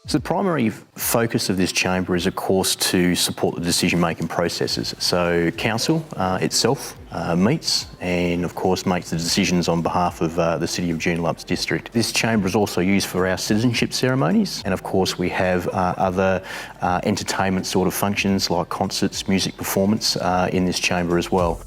So the primary focus of this chamber is, of course, to support the decision-making processes. So council itself meets and, of course, makes the decisions on behalf of the City of Joondalup's district. This chamber is also used for our citizenship ceremonies, and, of course, we have other entertainment sort of functions like concerts, music performance in this chamber as well.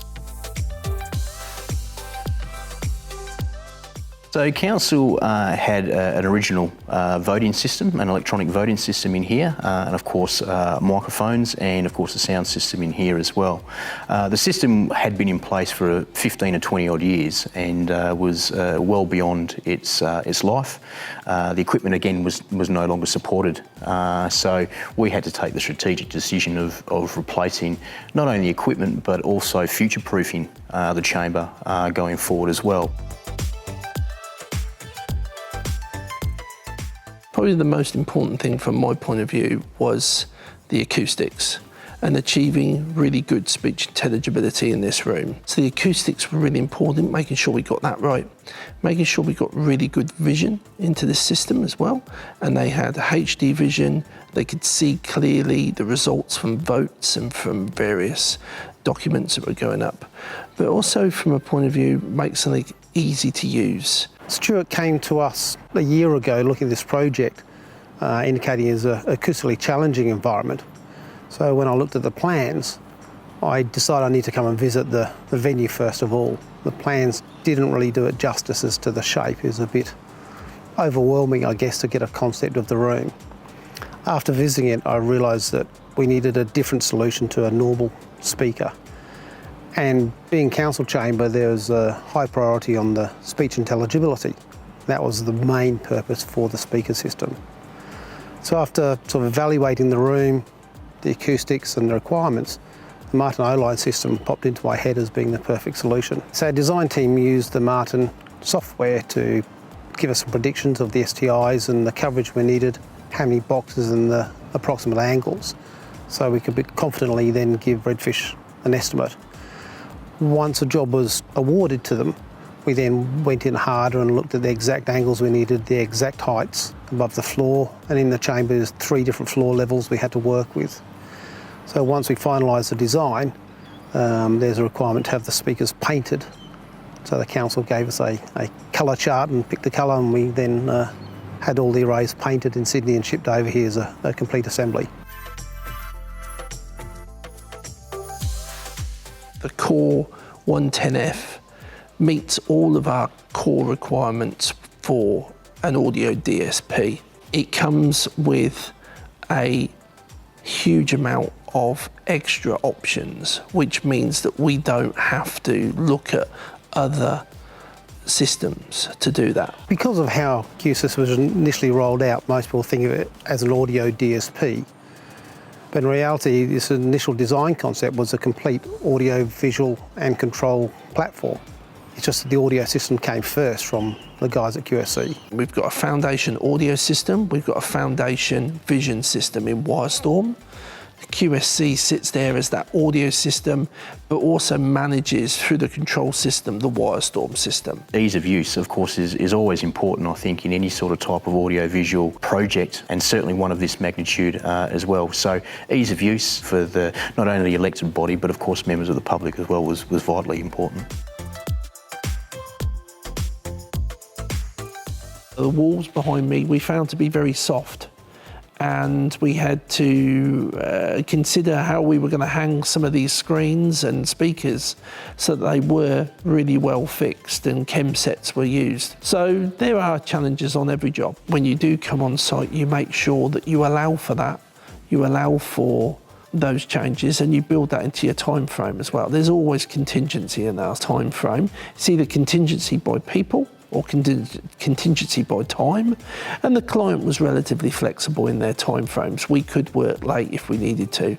So council had an original voting system, an electronic voting system in here, and of course microphones, and of course a sound system in here as well. The system had been in place for 15 or 20 odd years and was well beyond its life. The equipment again was no longer supported, so we had to take the strategic decision of replacing not only the equipment but also future-proofing the chamber going forward as well. Probably the most important thing from my point of view was the acoustics and achieving really good speech intelligibility in this room. So the acoustics were really important, making sure we got that right, making sure we got really good vision into this system as well. And they had HD vision, they could see clearly the results from votes and from various documents that were going up. But also from a point of view, make something easy to use. Stuart came to us a year ago looking at this project, indicating it's an acoustically challenging environment. So when I looked at the plans, I decided I need to come and visit the venue first of all. The plans didn't really do it justice as to the shape. It was a bit overwhelming, I guess, to get a concept of the room. After visiting it, I realised that we needed a different solution to a normal speaker. And being council chamber, there was a high priority on the speech intelligibility. That was the main purpose for the speaker system. So after sort of evaluating the room, the acoustics and the requirements, the Martin O-line system popped into my head as being the perfect solution. So our design team used the Martin software to give us some predictions of the STIs and the coverage we needed, how many boxes and the approximate angles, so we could confidently then give Redfish an estimate. Once a job was awarded to them, we then went in harder and looked at the exact angles we needed, the exact heights above the floor, and in the chamber there's 3 different floor levels we had to work with. So once we finalised the design, there's a requirement to have the speakers painted. So the council gave us a colour chart and picked the colour, and we then had all the arrays painted in Sydney and shipped over here as a complete assembly. The core 110F meets all of our core requirements for an audio DSP. It comes with a huge amount of extra options, which means that we don't have to look at other systems to do that. Because of how Q-Sys was initially rolled out, most people think of it as an audio DSP. But in reality, this initial design concept was a complete audio, visual and control platform. It's just that the audio system came first from the guys at QSC. We've got a foundation audio system, we've got a foundation vision system in Wyrestorm. QSC sits there as that audio system, but also manages through the control system the Wyrestorm system. Ease of use, of course, is always important, I think, in any sort of type of audio-visual project, and certainly one of this magnitude as well. So ease of use for not only the elected body, but of course members of the public as well was vitally important. The walls behind me we found to be very soft, and we had to consider how we were going to hang some of these screens and speakers so that they were really well fixed and chem sets were used. So there are challenges on every job. When you do come on site, you make sure that you allow for that, you allow for those changes, and you build that into your time frame as well. There's always contingency in our time frame. It's either contingency by people or contingency by time, and the client was relatively flexible in their time frames. We could work late if we needed to.